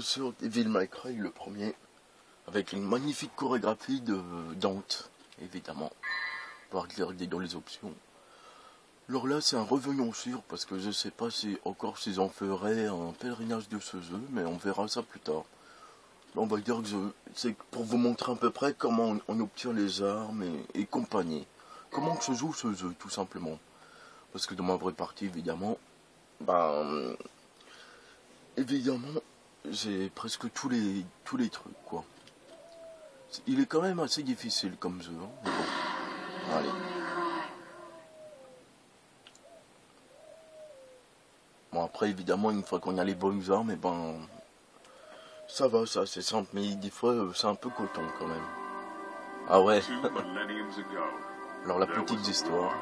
sûr Devil May Cry le premier, avec une magnifique chorégraphie de Dante, évidemment, pour regarder dans les options. Alors là c'est un revenons sûr, parce que je sais pas si encore s'ils en feraient un pèlerinage de ce jeu, mais on verra ça plus tard. On va dire que c'est pour vous montrer à peu près comment on obtient les armes et compagnie. Comment que se joue ce jeu, tout simplement. Parce que dans ma vraie partie, évidemment, j'ai presque tous les trucs, quoi. Il est quand même assez difficile comme jeu, hein, mais bon, allez. Bon, après, évidemment, une fois qu'on a les bonnes armes, ça va, ça, c'est simple, mais des fois, c'est un peu coton, quand même. Ah ouais. Alors, la petite histoire.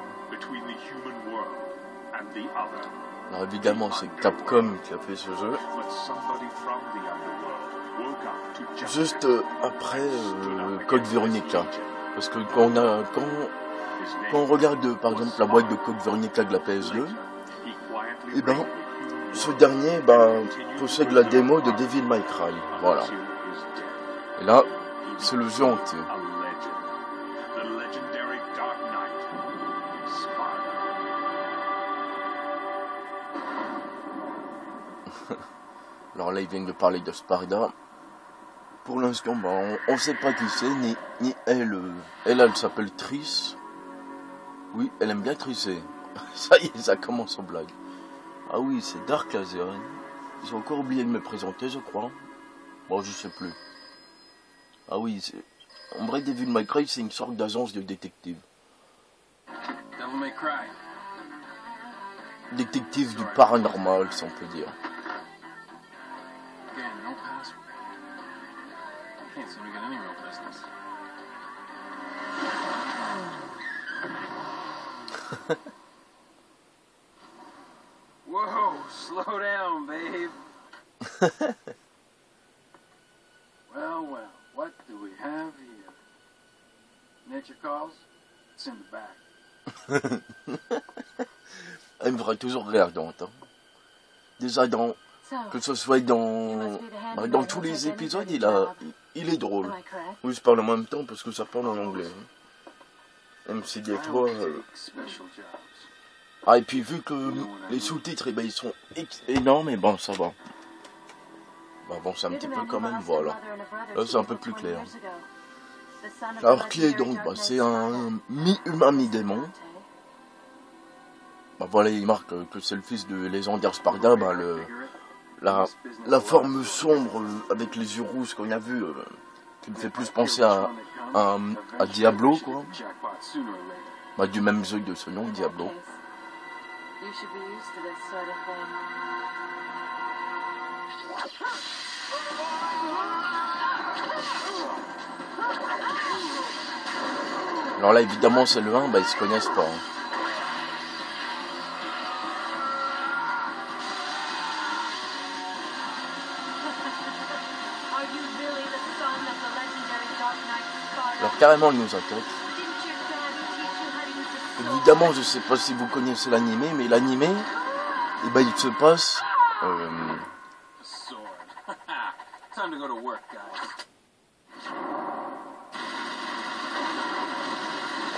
Alors, évidemment, c'est Capcom qui a fait ce jeu. Juste après Code Veronica. Parce que quand on regarde, par exemple, la boîte de Code Veronica de la PS2, et ce dernier possède la démo de Devil May Cry. Voilà. Et là, c'est le jeu entier. Alors là, ils viennent de parler de Sparda. Pour l'instant, on sait pas qui c'est, ni elle. Elle s'appelle Triss. Oui, elle aime bien trisser. Ça y est, ça commence en blague. Ah oui, c'est Dark Azeroth. J'ai encore oublié de me présenter, je crois. Bon, je sais plus. Ah oui, en vrai, Devil May Cry, c'est une sorte d'agence de détective. Devil May Cry. Détective du paranormal, si on peut dire. Again, no password. Can't seem to get any real business. Whoa, slow down, babe. Well, what do we have here? Nature calls? It's in the back. Elle me fera toujours rire, Dante. Hein. Déjà, que ce soit dans tous les épisodes, il est drôle. Oui, je parle en même temps parce que ça parle en anglais. Hein. Même si des fois... Ah, et puis vu que les sous-titres, ils sont énormes, et ça va. Bon, c'est un petit peu quand même, voilà. Là, c'est un peu plus clair. Alors, qui est donc c'est un mi-humain, mi-démon. Voilà, il marque que c'est le fils de légendaire Sparda, la forme sombre avec les yeux rouges qu'on a vu, qui me fait plus penser à Diablo, quoi. Du même jeu de ce nom, Diablo. Alors là, évidemment, c'est le 1, ils se connaissent pas. Hein. Alors carrément, il nous attaque. Évidemment, je sais pas si vous connaissez l'animé, mais l'animé, il se passe...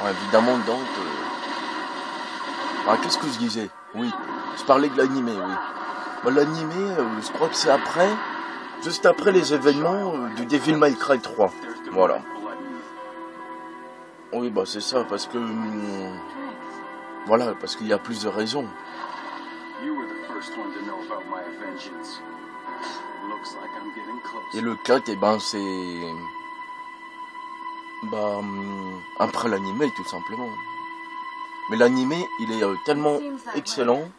évidemment, donc... qu'est-ce que je disais? Oui, je parlais de l'animé, oui. L'animé, je crois que c'est juste après les événements de Devil May Cry 3. Voilà. Oui, c'est ça, parce que... voilà, parce qu'il y a plusieurs raisons. Et le 4, c'est... après l'animé, tout simplement. Mais l'animé, il est tellement excellent.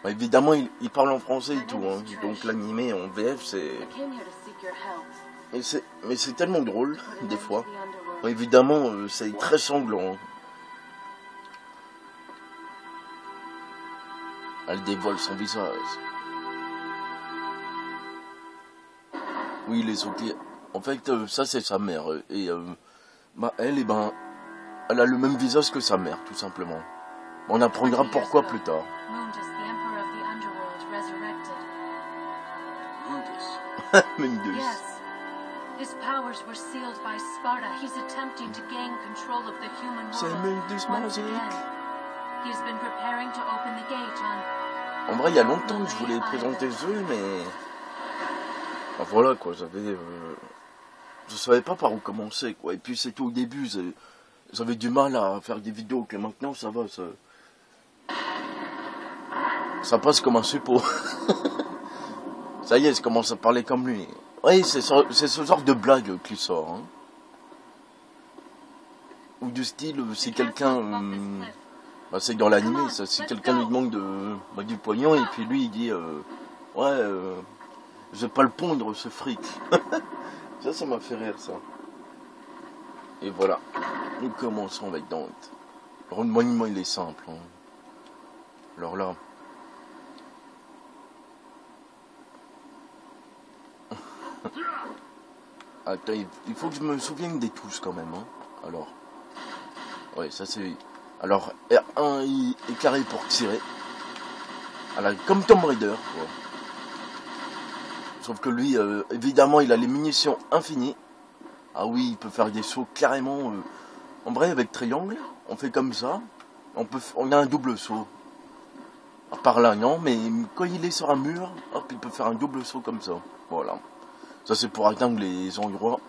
Évidemment, il parle en français et tout, hein. Donc l'animé en VF, c'est... Mais c'est tellement drôle, des fois. Évidemment, c'est très sanglant. Elle dévoile son visage. Oui, les autres... En fait, ça, c'est sa mère. Et elle, elle a le même visage que sa mère, tout simplement. On apprendra pourquoi plus tard. Mendus. Yes. His powers were sealed by Sparta. He's attempting to gain control of the human C'est world Mendus once magique. again. He's been preparing to open the gate on... En vrai, il y a longtemps que je voulais présenter ce jeu, mais... Enfin, voilà, quoi, je savais pas par où commencer, quoi. Et puis, c'était au début, j'avais du mal à faire des vidéos, que maintenant, ça va, ça passe comme un suppôt. Ça y est, je commence à parler comme lui. Oui, c'est ce genre de blague qui sort, hein. Ou du style, si quelqu'un... bah, c'est dans l'anime, ça. Si quelqu'un lui demande du pognon, et puis lui, il dit... ouais, je vais pas le pondre, ce fric. Ça m'a fait rire, ça. Et voilà. Nous commençons avec Dante. Le monument, il est simple, hein. Alors là... Attends, il faut que je me souvienne des touches quand même, hein. Alors, ouais, ça c'est... Alors, R1 est carré pour tirer. Alors, comme Tomb Raider, quoi. Sauf que lui, évidemment, il a les munitions infinies. Ah oui, il peut faire des sauts carrément... En vrai, avec triangle, on fait comme ça. On a un double saut. À part là, non, mais quand il est sur un mur, hop, il peut faire un double saut comme ça. Voilà. Ça, c'est pour atteindre les endroits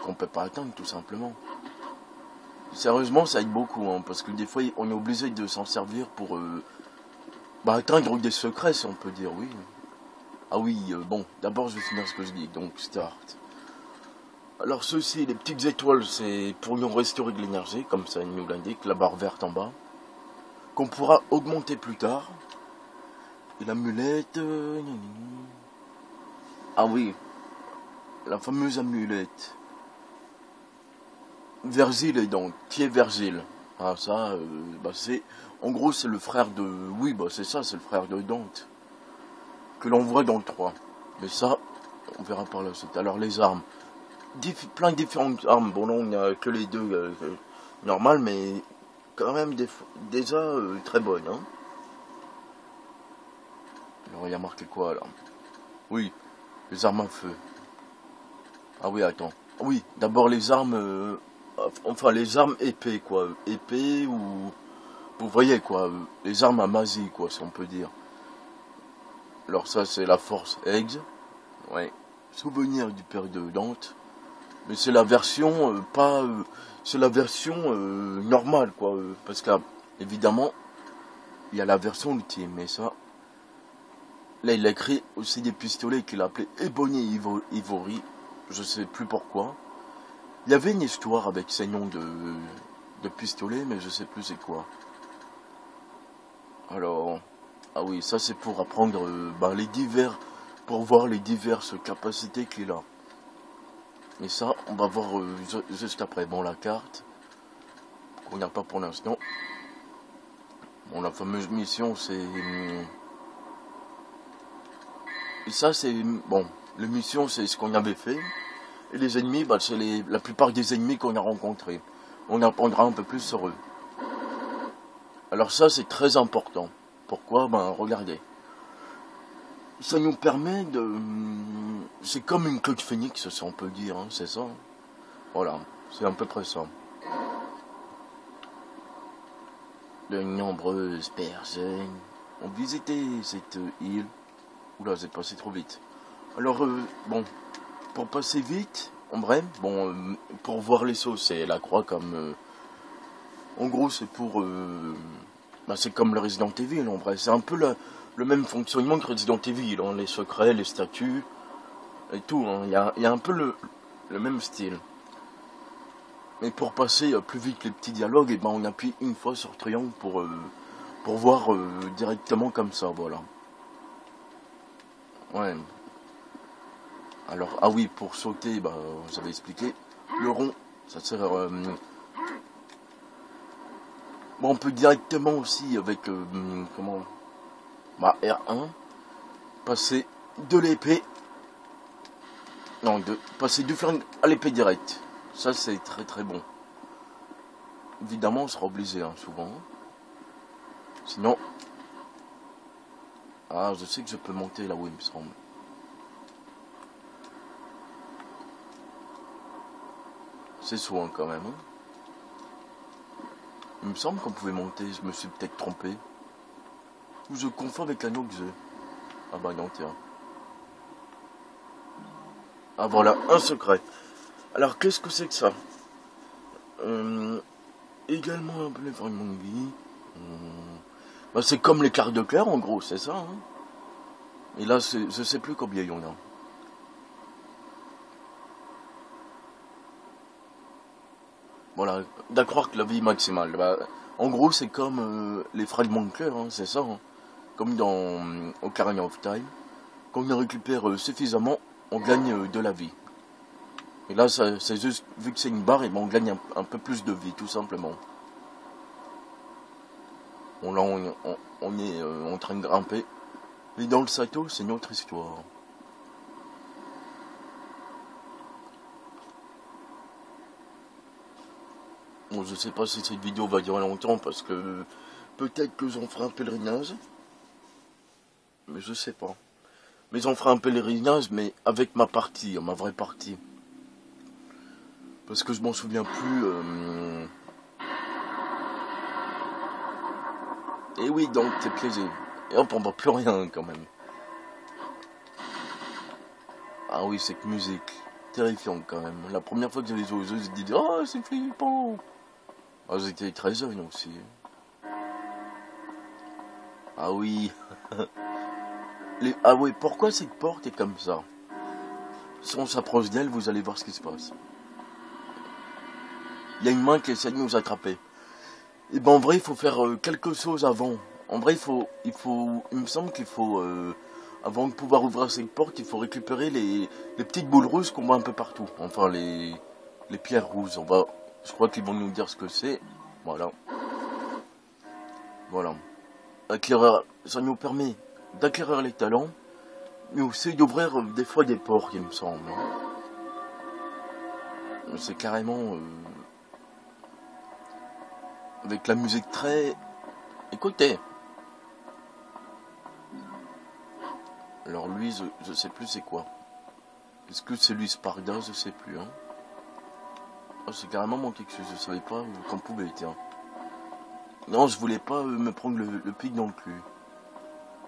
qu'on peut pas atteindre, tout simplement. Sérieusement, ça aide beaucoup, hein, parce que des fois, on est obligé de s'en servir pour atteindre des secrets, si on peut dire, oui. Ah oui, bon, d'abord, je vais finir ce que je dis, donc, start. Alors, ceci, les petites étoiles, c'est pour nous restaurer de l'énergie, comme ça, il nous l'indique, la barre verte en bas, qu'on pourra augmenter plus tard. Et l'amulette... Ah oui, la fameuse amulette. Vergile et donc, qui est Vergile? Ah ça, c'est... En gros, c'est le frère de... Oui, c'est ça, c'est le frère de Dante. Que l'on voit dans le 3. Mais ça, on verra par la suite. Alors, les armes. Plein de différentes armes. Bon, là, on n'a que les deux normales, mais quand même déjà très bonnes, hein. Alors, il y a marqué quoi, là? Oui, les armes à feu. Ah oui, attends. Oui, d'abord les armes... enfin, les armes épées, quoi. Épées ou... Vous voyez, quoi. Les armes à magie, quoi, si on peut dire. Alors ça, c'est la force Eggs. Ouais. Souvenir du père de Dante. Mais c'est la version pas... c'est la version normale, quoi. Parce que, évidemment, il y a la version ultime. Mais ça... Là, il a écrit aussi des pistolets qu'il a appelés Ebony Ivory. Je sais plus pourquoi. Il y avait une histoire avec ces noms de pistolets, mais je sais plus c'est quoi. Alors, ah oui, ça c'est pour apprendre pour voir les diverses capacités qu'il a. Et ça, on va voir juste après. Bon, la carte, qu'on n'a pas pour l'instant. Bon, la fameuse mission, c'est... Et ça, c'est... Bon, les missions, c'est ce qu'on avait fait. Et les ennemis, c'est la plupart des ennemis qu'on a rencontrés. On apprendra un peu plus sur eux. Alors ça, c'est très important. Pourquoi? Regardez. Ça nous permet de... C'est comme une queue de phénix, si on peut dire, hein, c'est ça. Voilà, c'est à peu près ça. De nombreuses personnes ont visité cette île. Oula, c'est passé trop vite. Alors, bon... Pour passer vite, en vrai, bon, pour voir les sauts, c'est la croix comme... en gros, c'est pour... c'est comme le Resident Evil, en vrai. C'est un peu le même fonctionnement que Resident Evil, hein, les secrets, les statues, et tout. Hein. Il y a un peu le même style. Mais pour passer plus vite les petits dialogues, on appuie une fois sur triangle pour voir directement comme ça, voilà. Ouais. Alors, ah oui, pour sauter, j'avais expliqué, le rond, ça sert... bon, on peut directement aussi, avec, R1, passer de l'épée, passer du flingue à l'épée directe. Ça, c'est très très bon. Évidemment, on sera obligé, hein, souvent. Sinon, Ah, je sais que je peux monter là-haut, il me semble. C'est soin quand même. Hein. Il me semble qu'on pouvait monter, je me suis peut-être trompé. Ou je confonds avec un autre jeu. Ah bah non, tiens. Ah voilà, un secret. Alors, qu'est-ce que c'est que ça? Également un peu les fragments de vie. Bah, c'est comme les cartes de clair, en gros, c'est ça. Hein. Et là, je sais plus combien il y en a. Voilà, d'accord que la vie maximale. Bah, en gros, c'est comme les fragments de clair, hein, c'est ça. Hein. Comme dans Ocarina of Time. Quand on en récupère suffisamment, on gagne de la vie. Et là, c'est juste, vu que c'est une barre, et ben on gagne un peu plus de vie, tout simplement. Bon, là, on est en train de grimper. Mais dans le Sato, c'est une autre histoire. Bon, je sais pas si cette vidéo va durer longtemps, parce que peut-être que j'en ferai un pèlerinage. Mais je sais pas. Mais j'en ferai un pèlerinage, mais avec ma partie, ma vraie partie. Parce que je m'en souviens plus. Et oui, donc c'est plaisir. Et hop, on voit plus rien quand même. Ah oui, cette musique. Terrifiante quand même. La première fois que j'avais joué au jeu, j'ai dit oh, c'est flippant. Ah, j'étais très jeune aussi. Ah oui. Ah oui, pourquoi cette porte est comme ça? Si on s'approche d'elle, vous allez voir ce qui se passe. Il y a une main qui essaie de nous attraper. Et ben en vrai, il faut faire quelque chose avant. En vrai, il me semble qu'il faut, avant de pouvoir ouvrir cette porte, il faut récupérer les petites boules rouges qu'on voit un peu partout. Enfin, les pierres rouges. Je crois qu'ils vont nous dire ce que c'est. Voilà. Voilà. Éclaireur, ça nous permet d'acquérir les talents, mais aussi d'ouvrir des fois des portes, il me semble. Hein. C'est carrément... avec la musique très... Écoutez. Alors lui, je sais plus c'est quoi. Est-ce que c'est lui Sparda? Je sais plus. Hein. Oh, c'est carrément mon quelque chose. Je savais pas qu'on pouvait, tiens. Non, je voulais pas me prendre le pic dans le cul.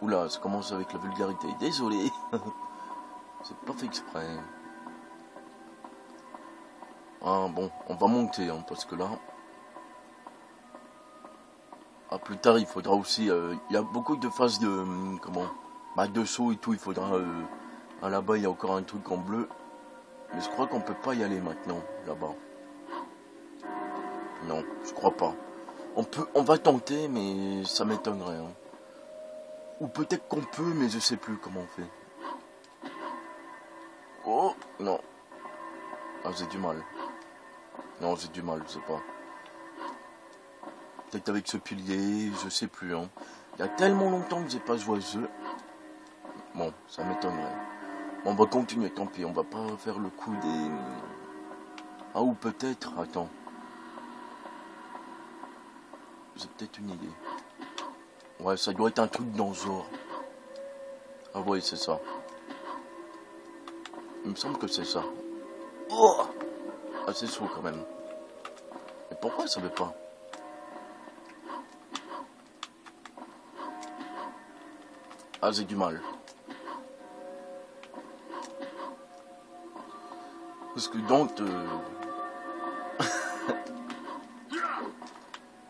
Oula, ça commence avec la vulgarité. Désolé. C'est pas fait exprès. Ah bon, on va monter, hein, parce que là... Ah, plus tard, il faudra aussi... Il y a beaucoup de phases de... comment? Bah, de saut et tout, il faudra... ah, là-bas, il y a encore un truc en bleu. Mais je crois qu'on peut pas y aller maintenant, là-bas. Non, je crois pas. On va tenter, mais ça m'étonnerait. Hein. Ou peut-être qu'on peut, mais je sais plus comment on fait. Oh, non. Ah, j'ai du mal. Non, j'ai du mal, je sais pas. Peut-être avec ce pilier, je sais plus. Hein. Il y a tellement longtemps que j'ai pas joué à ce jeu. Bon, ça m'étonnerait. On va continuer, tant pis, on va pas faire le coup des... Ah, ou peut-être, attends. J'ai peut-être une idée. Ouais, ça doit être un truc dans ce genre. Ah ouais, c'est ça. Il me semble que c'est ça. Oh, ah, c'est chaud quand même. Mais pourquoi ça veut pas? Ah, j'ai du mal. Parce que donc...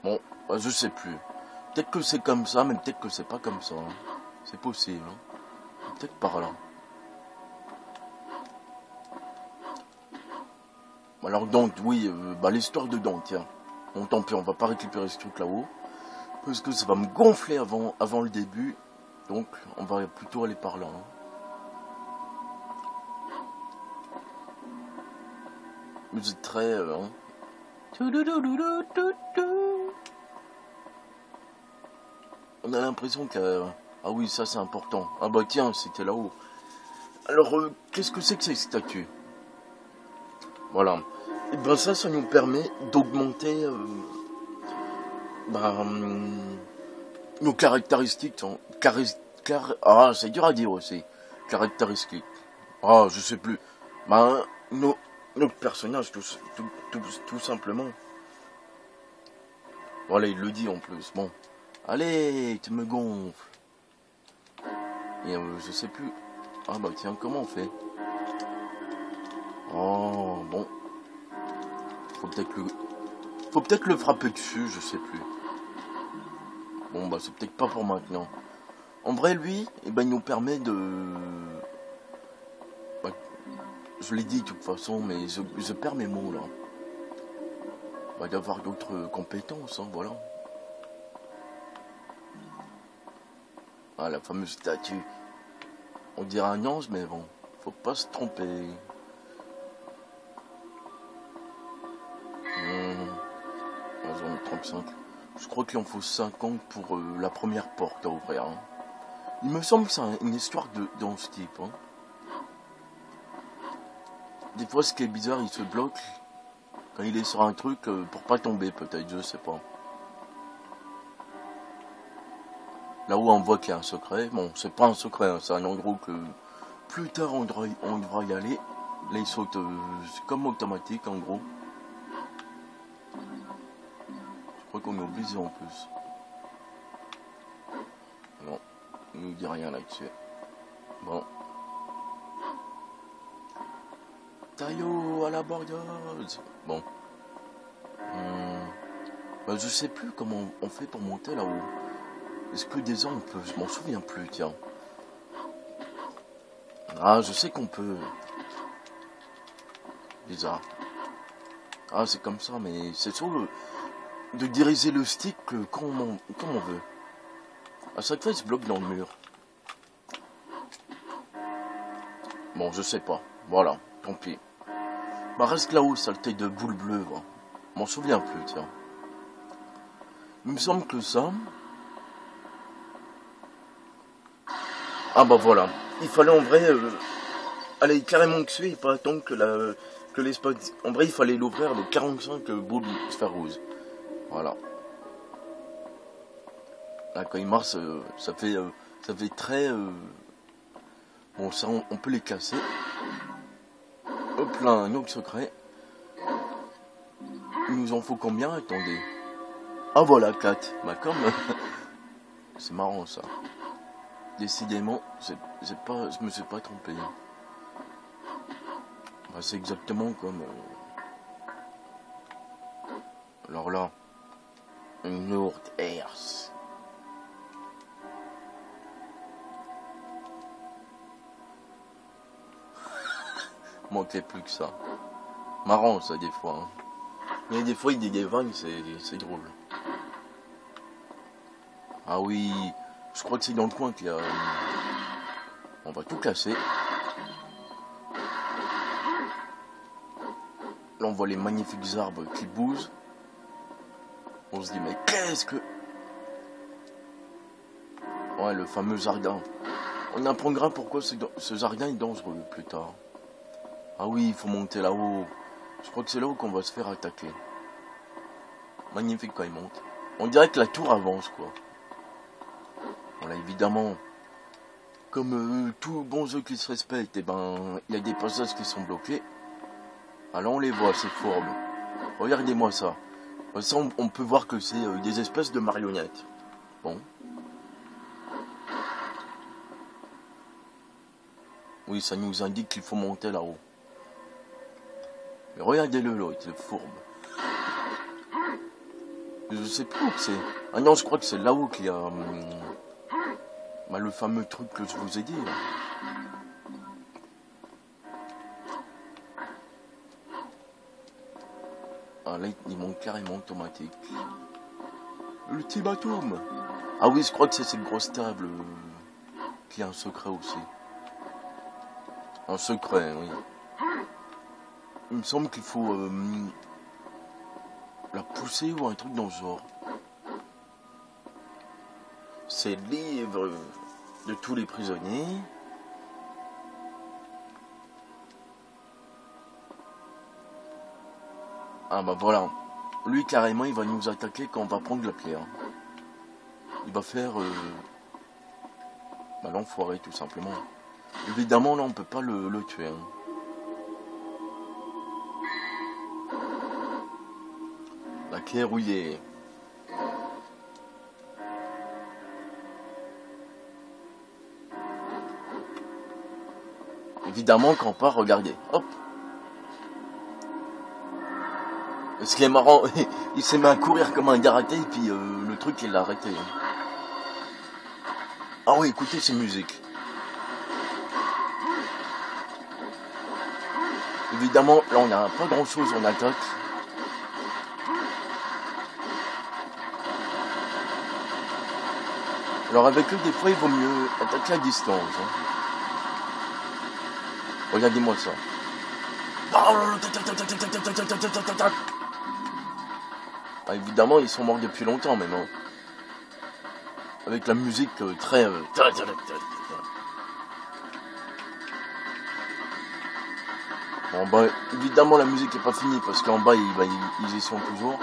bon, bah, je sais plus. Peut-être que c'est comme ça, mais peut-être que c'est pas comme ça. Hein. C'est possible. Hein. Peut-être par là. Alors donc, oui, bah, l'histoire de Dante, tiens. Bon, tant pis, on va pas récupérer ce truc là-haut. Parce que ça va me gonfler avant le début. Donc, on va plutôt aller par là. Hein. Musique très... hein. On a l'impression que... ah oui, ça c'est important. Ah bah tiens, c'était là-haut. Alors, qu'est-ce que c'est que ces statues? Voilà. Et ben ça nous permet d'augmenter nos caractéristiques, Ah, c'est dur à dire aussi. Caractéristique. Ah, je sais plus. Bah, notre personnage, tout simplement. Voilà, il le dit en plus. Bon. Allez, tu me gonfles. Et je sais plus. Ah bah tiens, comment on fait? Oh, bon. Faut peut-être le frapper dessus, je sais plus. Bon bah c'est peut-être pas pour maintenant. En vrai, lui, eh ben, il nous permet de... Bah, je l'ai dit de toute façon, mais je perds mes mots là. Bah, d'avoir d'autres compétences, hein, voilà. Ah, la fameuse statue. On dirait un ange, mais bon, faut pas se tromper. Zone 35. Je crois qu'il en faut 50 pour la première porte à ouvrir. Hein. Il me semble que c'est une histoire dans ce type. Hein. Des fois, ce qui est bizarre, il se bloque quand il est sur un truc pour pas tomber, peut-être, je sais pas. Là-haut, on voit qu'il y a un secret. Bon, c'est pas un secret, hein, c'est un endroit que plus tard on devra y aller. Là, il saute comme automatique, en gros. Je crois qu'on est obligé en plus. Non, il nous dit rien là-dessus. Bon. Taillot à la bordeuse. Bon. Bah, je sais plus comment on fait pour monter là-haut. Est-ce que des ans on peut? Je m'en souviens plus, tiens. Ah, je sais qu'on peut. Bizarre. Ah, c'est comme ça, mais c'est sûr de diriger le stick comme on veut. À chaque fois, il se bloque dans le mur. Bon, je sais pas. Voilà, tant pis. Bah, reste là-haut, saleté de boule bleue. Hein. Je m'en souviens plus, tiens. Il me semble que ça... Ah bah voilà. Il fallait en vrai... aller carrément dessus et pas attendre que l'espace... En vrai, il fallait l'ouvrir de 45 boules sphère rouge. Voilà. Là, quand il marche, ça fait très... Bon, ça, on peut les casser. Hop là, un autre secret. Il nous en faut combien? Attendez. Ah voilà, 4. Bah comme... C'est marrant, ça. Décidément, je me suis pas trompé. Bah, c'est exactement comme... Alors là... Nord Earth. Manquait plus que ça. Marrant ça des fois. Hein. Mais des fois il dit des vannes, c'est drôle. Ah oui, je crois que c'est dans le coin qu'il y a... On va tout casser. Là on voit les magnifiques arbres qui bougent. On se dit mais qu'est-ce que... Ouais, le fameux jardin. On apprendra pourquoi ce jardin est dangereux plus tard. Ah oui, il faut monter là-haut. Je crois que c'est là-haut qu'on va se faire attaquer. Magnifique quand il monte. On dirait que la tour avance, quoi. Voilà, évidemment, comme tout bon jeu qui se respecte, eh ben, il y a des passages qui sont bloqués. Alors on les voit, ces fourbes. Regardez-moi ça. Ça, on peut voir que c'est des espèces de marionnettes. Bon. Oui, ça nous indique qu'il faut monter là-haut. Mais regardez-le, l'autre, le fourbe. Je sais plus où que c'est. Ah non, je crois que c'est là-haut qu'il y a... bah, le fameux truc que je vous ai dit, là. Ah là, il monte carrément automatique. Ultimatum. Ah oui, je crois que c'est cette grosse table qui a un secret aussi. Un secret, oui. Il me semble qu'il faut la pousser ou un truc dans le genre. C'est le livre de tous les prisonniers. Ah bah voilà. Lui carrément il va nous attaquer quand on va prendre la pierre. Il va faire... Bah, l'enfoiré, tout simplement. Évidemment, là, on peut pas le tuer. Hein. La clé rouillée. Évidemment, quand on part, regardez. Hop. Et ce qui est marrant, il s'est mis à courir comme un gars raté, et puis le truc, il l'a arrêté. Ah oui, écoutez ces musiques. Évidemment, là, on n'a pas grand-chose en attaque. Alors avec eux, des fois, il vaut mieux attaquer à distance. Hein. Regardez-moi ça. Ah, évidemment, ils sont morts depuis longtemps maintenant. Avec la musique très... Bon, bah, évidemment, la musique n'est pas finie parce qu'en bas, ils y sont toujours.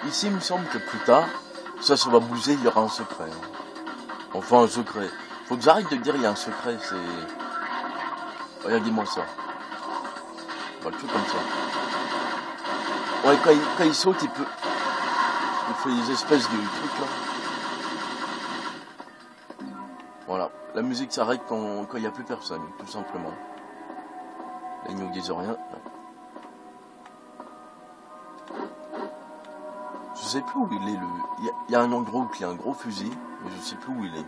Ici, il me semble que plus tard, ça va bouger, il y aura un secret. Hein. Enfin, un secret. Faut que j'arrête de dire il y a un secret, c'est... Regardez-moi ça. On va le faire comme ça. Ouais, quand il saute, il peut... Il fait des espèces de trucs là. Voilà. La musique s'arrête quand il n'y a plus personne, tout simplement. Là, ils nous disent rien. Je sais plus où il est le... Il y a un endroit où il y a un gros fusil, mais je sais plus où il est.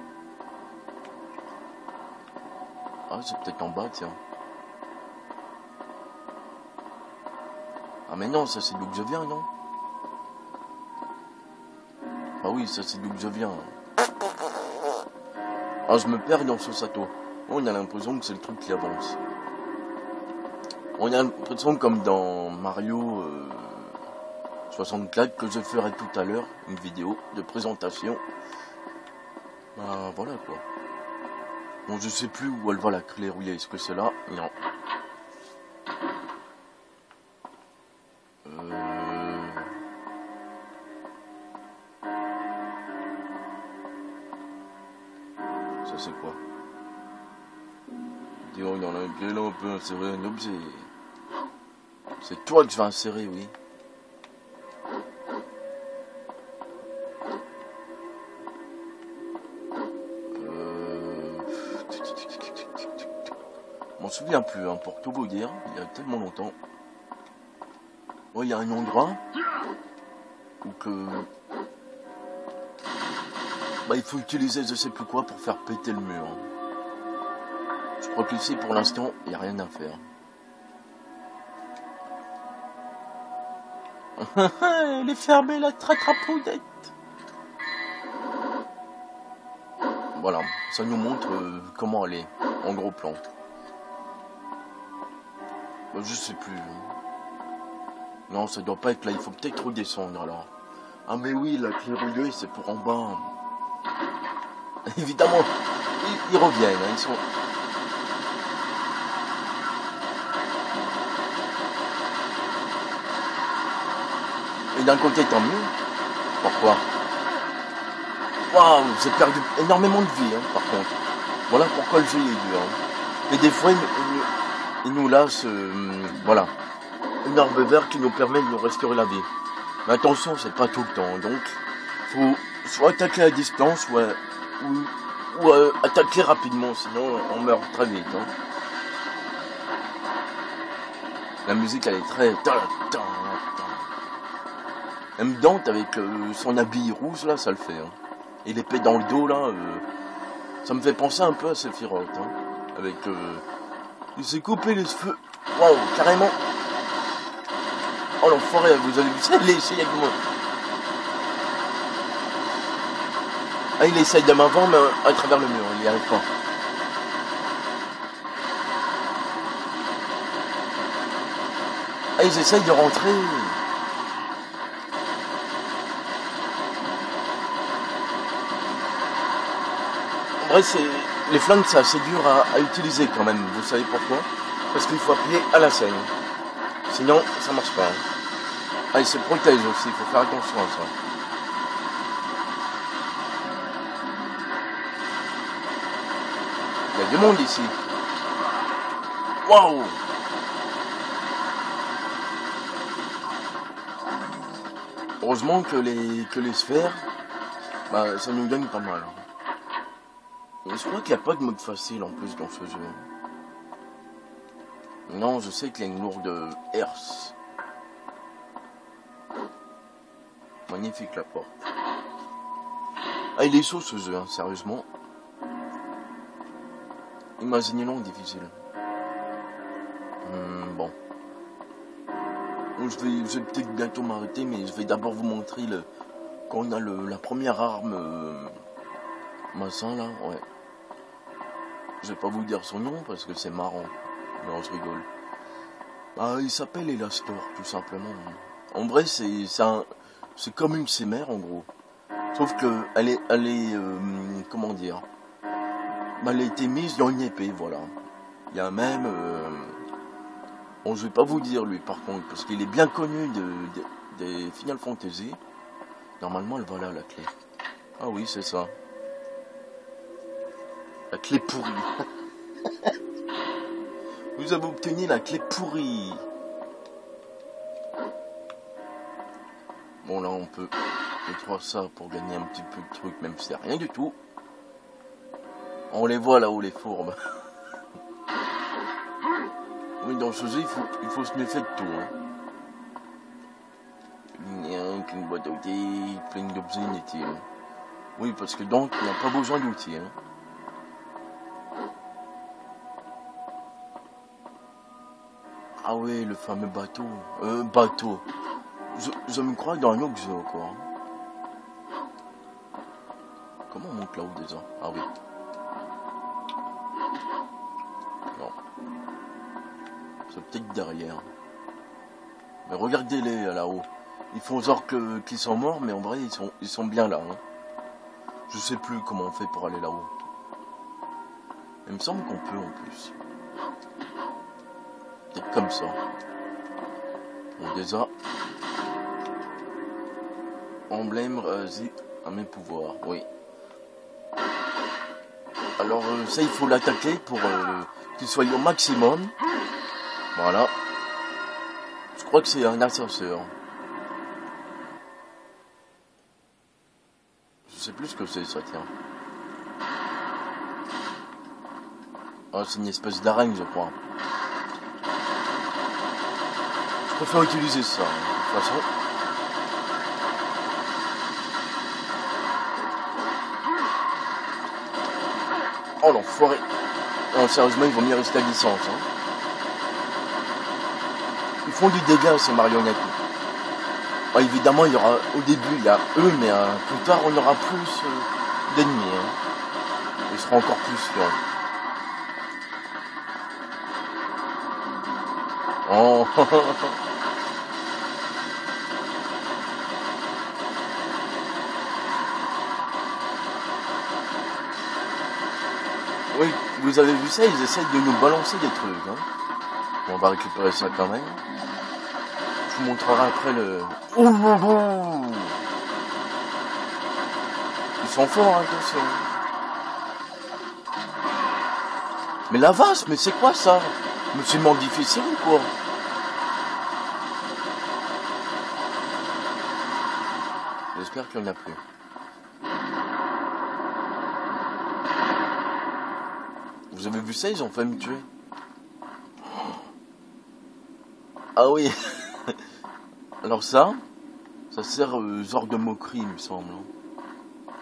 Ah, c'est peut-être en bas, tiens. Ah mais non, ça c'est d'où que je viens, non? Ah oui, ça c'est d'où que je viens. Ah, je me perds dans ce château. On a l'impression que c'est le truc qui avance. On a l'impression comme dans Mario 64 que je ferai tout à l'heure, une vidéo de présentation. Bah voilà quoi. Bon, je sais plus où elle va la clé rouillée. Est-ce que c'est là? Non. Ça c'est quoi? Disons dans la clé là on peut insérer un objet. C'est toi que je vais insérer, oui. Je m'en souviens plus, hein, pour tout vous dire, il y a tellement longtemps. Oh, il y a un endroit où que... Bah, il faut utiliser je sais plus quoi pour faire péter le mur. Je crois qu'ici, pour l'instant, il n'y a rien à faire. Elle est fermée, la tratrapoudette. Voilà, ça nous montre comment elle est, en gros plan. Je sais plus. Non, ça doit pas être là, il faut peut-être redescendre alors. Ah mais oui, la clé rouillée, c'est pour en bas. Évidemment, ils reviennent, hein, ils sont... Et d'un côté, tant mieux. Pourquoi? Waouh, j'ai perdu énormément de vie, hein, par contre. Voilà pourquoi le jeu est dur. Hein. Et des fois, il nous lâche, voilà, une arme verte qui nous permet de nous restaurer la vie. Mais attention, c'est pas tout le temps. Donc, faut soit attaquer à distance, ou attaquer rapidement, sinon on meurt très vite. Hein. La musique, elle est très... Même Dante, avec son habit rouge, là, ça le fait. Hein. Et l'épée dans le dos, là, ça me fait penser un peu à Sephiroth. Hein. Avec... il s'est coupé les cheveux. Waouh, carrément. Oh, l'enfoiré, vous avez vu ça? Il essaye avec moi. Ah, il essaye de m'avant, mais à travers le mur, il n'y arrive pas. Ah, ils essayent de rentrer. En vrai, les flingues, c'est assez dur à utiliser quand même. Vous savez pourquoi? Parce qu'il faut appuyer à la scène. Sinon, ça marche pas. Hein. Ah, il se protège aussi, il faut faire attention à ça. du monde ici. Waouh! Heureusement que les sphères, bah, ça nous gagne pas mal. Et je crois qu'il n'y a pas de mode facile en plus dans ce jeu. Non, je sais qu'il y a une lourde herse. Magnifique la porte. Ah, il est chaud ce jeu, hein, sérieusement. Imaginez-le difficile. Bon. Je vais peut-être bientôt m'arrêter, mais je vais d'abord vous montrer quand on a la première arme machin là, ouais. Je vais pas vous dire son nom parce que c'est marrant. Non, je rigole. Bah, il s'appelle Elastor, tout simplement. En vrai, c'est comme une sémère en gros. Sauf que elle est comment dire, bah, elle a été mise dans une épée, voilà. Il y a même bon, je vais pas vous dire lui par contre, parce qu'il est bien connu des Final Fantasy. Normalement, elle va là, la clé. Ah oui, c'est ça. La clé pourrie. Vous avez obtenu la clé pourrie. Bon, là, on peut détruire ça pour gagner un petit peu de trucs, même si c'est rien du tout. On les voit là-haut, les fourbes. Oui, dans ce jeu, il faut se méfier de tout. Hein. Une boîte d'outils, plein d'objets inutiles. Oui, parce que donc, il n'y a pas besoin d'outils. Hein. Ah oui, le fameux bateau. Je me crois dans un autre jeu, quoi. Comment on monte là-haut déjà? Ah oui. Non. C'est peut-être derrière. Mais regardez-les là-haut. Ils font genre qu'ils sont morts, mais en vrai, ils sont bien là. Hein. Je sais plus comment on fait pour aller là-haut. Il me semble qu'on peut en plus. Peut-être comme ça. Bon, déjà. Emblème réagit à mes pouvoirs. Oui. Alors, ça, il faut l'attaquer pour qu'il soit au maximum. Voilà. Je crois que c'est un ascenseur. Je sais plus ce que c'est, ça, tiens. Ah, c'est une espèce d'arène, je crois. Je préfère utiliser ça, de toute façon. Oh l'enfoiré. Non, sérieusement, il vaut mieux rester à distance. Hein. Ils font du dégât, ces marionnettes. Ah, évidemment, il y aura, au début, il y a eux, mais plus tard, on aura plus d'ennemis. Hein. Ils seront encore plus violents. Oh. Oui, vous avez vu ça, ils essayent de nous balancer des trucs. Hein. Bon, on va récupérer ça quand même. Je vous montrerai après le... Oh, ils sont forts, attention. Mais la vache, mais c'est quoi ça? Mais c'est tellement difficile ou quoi? J'espère qu'il n'y en a plus. Vous avez vu ça? Ils ont failli me tuer. Ah oui. Alors ça sert genre de moquerie, il me semble.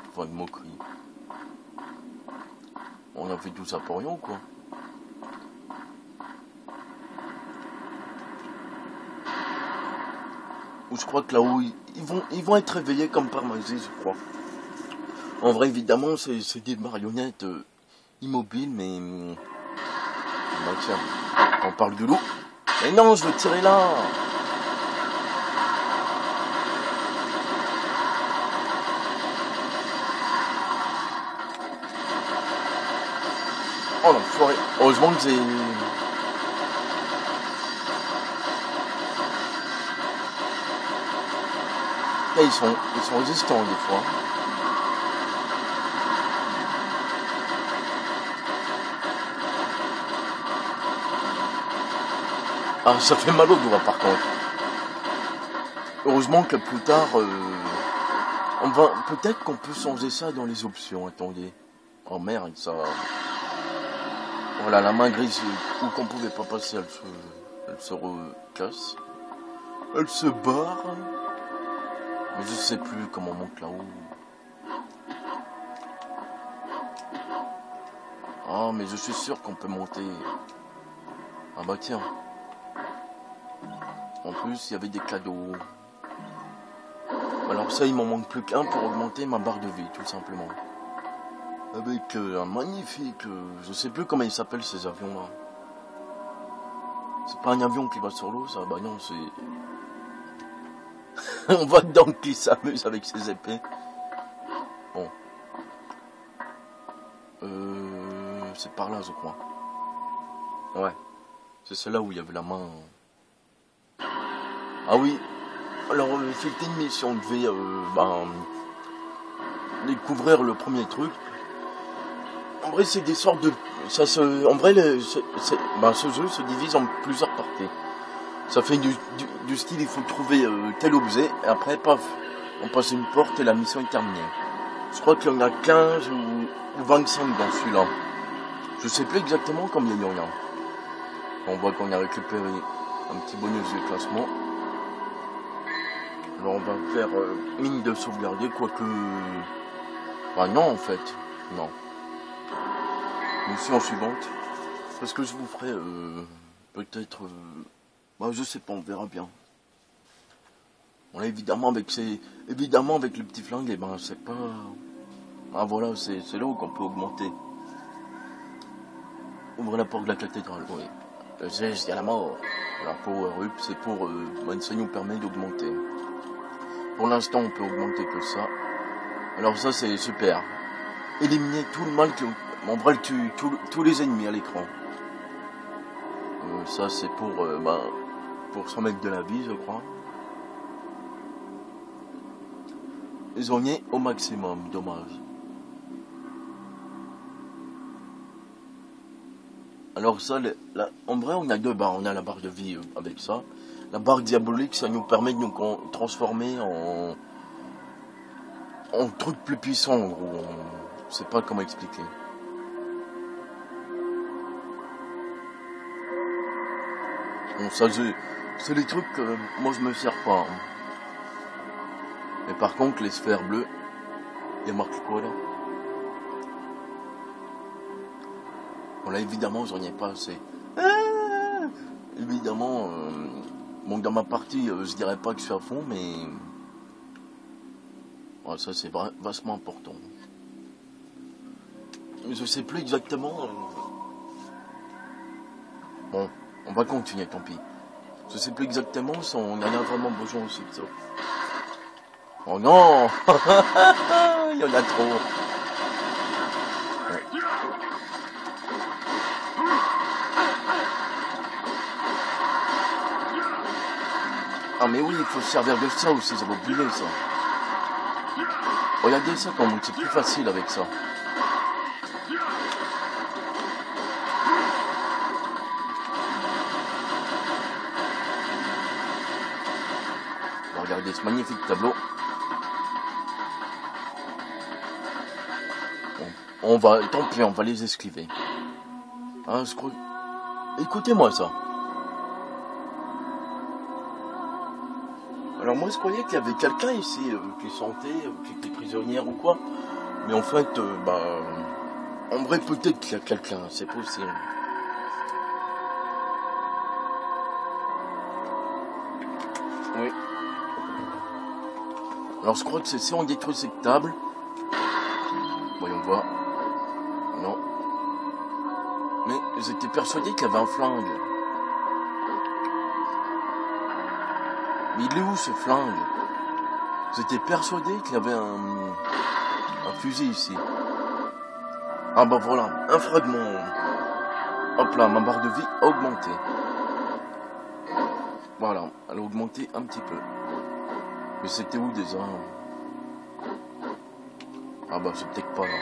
Enfin, de moquerie. On a fait tout ça pour rien, quoi. Ou je crois que là-haut, ils vont être réveillés comme par magie, je crois. En vrai, évidemment, c'est des marionnettes immobiles, mais... Bah, tiens, on parle de loup. Mais non, je veux tirer là. Oh l'enfoiré. Heureusement que j'ai... Là, ils sont résistants des fois. Ah, ça fait mal au doigt par contre. Heureusement que plus tard, on va peut-être qu'on peut changer ça dans les options. Attendez. Oh merde, ça. Voilà, la main grise où qu'on pouvait pas passer, elle se recasse. Elle se barre. Mais je sais plus comment on monte là-haut. Ah, mais je suis sûr qu'on peut monter. Ah bah tiens. En plus, il y avait des cadeaux. Alors ça, il m'en manque plus qu'un pour augmenter ma barre de vie, tout simplement. Avec un magnifique... je sais plus comment ils s'appellent ces avions-là. C'est pas un avion qui va sur l'eau, ça? Bah non, c'est... On voit dedans qui s'amuse avec ses épées. Bon. C'est par là, je crois. Ouais. C'est celle-là où il y avait la main... Ah oui. Alors, c'était une mission. On devait découvrir le premier truc. En vrai, c'est des sortes de... En vrai, ce jeu se divise en plusieurs parties. Ça fait du style, il faut trouver tel objet, et après, paf, on passe une porte et la mission est terminée. Je crois qu'il y en a 15 ou 25 dans celui-là. Je sais plus exactement combien il y en a. On voit qu'on a récupéré un petit bonus de classement. Alors on va faire mine de sauvegarder, quoique... Enfin non en fait, non. Mission suivante. Parce que je vous ferai peut-être... je sais pas, on verra bien. Bon, là, évidemment avec le petit flingue, et ben c'est pas... Ah voilà, c'est là où qu'on peut augmenter. Ouvre la porte de la cathédrale, oui. Le geste, il y a la mort. Alors power up, c'est pour... ça nous permet d'augmenter. Pour l'instant, on peut augmenter que ça. Alors ça, c'est super. Éliminer tout le mal, on va le tuer, tous les ennemis à l'écran. Ça, c'est pour s'en mettre de la vie, je crois. Ils ont mis au maximum, dommage. Alors ça, en vrai, on a deux barres. On a la barre de vie avec ça. La barre diabolique, ça nous permet de nous transformer en truc plus puissant, en gros. Je sais pas comment expliquer. Bon, ça, c'est les trucs que moi, je me sers pas. Mais par contre, les sphères bleues, il y a marqué quoi, là? Bon, là, évidemment, j'en ai pas assez. Évidemment, dans ma partie, je dirais pas que je suis à fond, mais... Ouais, ça, c'est vachement important. Je sais plus exactement... Bon, on va continuer, tant pis. Je sais plus exactement si on en a vraiment besoin aussi de ça. Oh non. Il y en a trop. Ouais. Ah mais oui, il faut se servir de ça aussi, j'avais oublié ça. Regardez ça quand même, c'est plus facile avec ça. Regardez ce magnifique tableau. Bon, tant pis, on va les esquiver. Hein, je crois... Écoutez-moi ça. Alors moi je croyais qu'il y avait quelqu'un ici qui chantait, qui était prisonnière ou quoi. Mais en fait, en vrai peut-être qu'il y a quelqu'un, c'est possible. Oui. Alors je crois que c'est si on détruit cette table. Voyons voir. Non. Mais j'étais persuadé qu'il y avait un flingue. Mais il est où ce flingue? J'étais persuadé qu'il y avait un fusil ici. Ah bah voilà, un fragment. Hop là, ma barre de vie a augmenté. Voilà, elle a augmenté un petit peu. Mais c'était où déjà? Ah bah c'est peut-être pas là.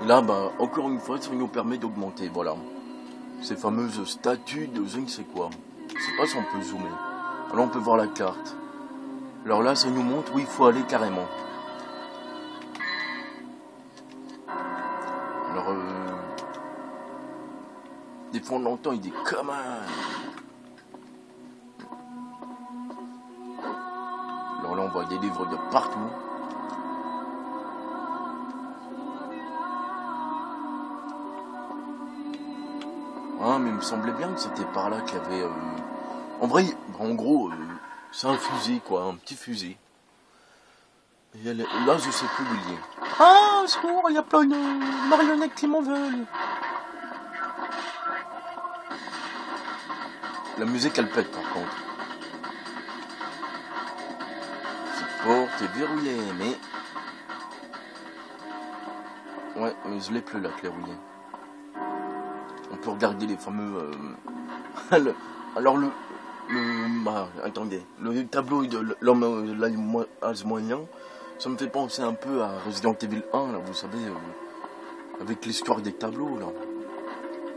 Et là, encore une fois, ça nous permet d'augmenter, voilà. Ces fameuses statues de je ne sais quoi. Je sais pas si on peut zoomer. Alors on peut voir la carte. Alors là, ça nous montre où il faut aller carrément. Alors, des fois on l'entend, il dit « Come on !» Alors là, on voit des livres de partout. Ah, mais il me semblait bien que c'était par là qu'il y avait... En vrai, en gros, c'est un fusil, quoi, un petit fusil. Et là, je sais plus où il est. Ah, secours, il y a plein de marionnettes qui m'en veulent. La musique, elle pète, par contre. Cette porte est verrouillée, mais... Ouais, mais je l'ai plus, la clé rouillée. On peut regarder les fameux... Alors attendez, le tableau de l'homme moyen, ça me fait penser un peu à Resident Evil 1, là, vous savez, avec l'histoire des tableaux, là.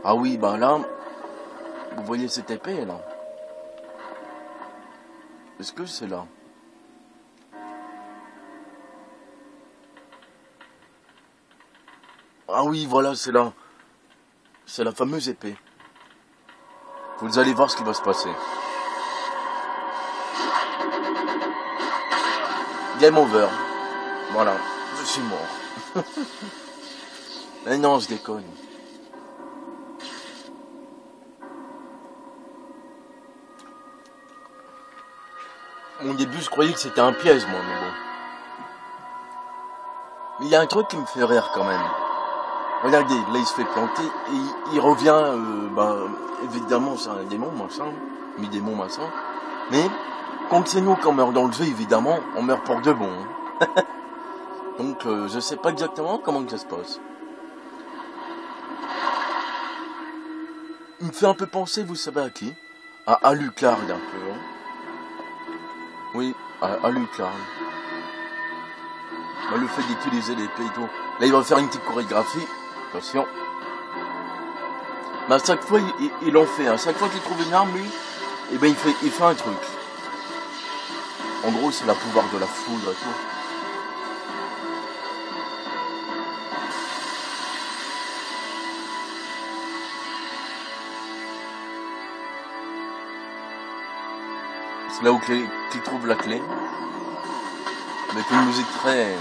Ah oui, bah là, vous voyez cette épée, là. Est-ce que c'est là? Ah oui, voilà, c'est là. C'est la fameuse épée. Vous allez voir ce qui va se passer. Game over. Voilà, je suis mort. Mais non, je déconne. Au début, je croyais que c'était un piège, moi, mais bon. Mais il y a un truc qui me fait rire quand même. Regardez, là il se fait planter et il revient, évidemment c'est un démon, machin, mi-démon, machin. Mais, quand c'est nous qu'on meurt dans le jeu, évidemment, on meurt pour de bon. Donc, je sais pas exactement comment que ça se passe. Il me fait un peu penser, vous savez à qui? À Alucard, un peu. Hein. Oui, à Alucard. Le fait d'utiliser l'épée et tout. Là, il va faire une petite chorégraphie. Attention. Mais à chaque fois, il en fait. À chaque fois qu'il trouve une arme, lui, eh ben, il fait un truc. En gros, c'est la pouvoir de la foudre et tout. C'est là où qu'il trouve la clé. Avec une musique très...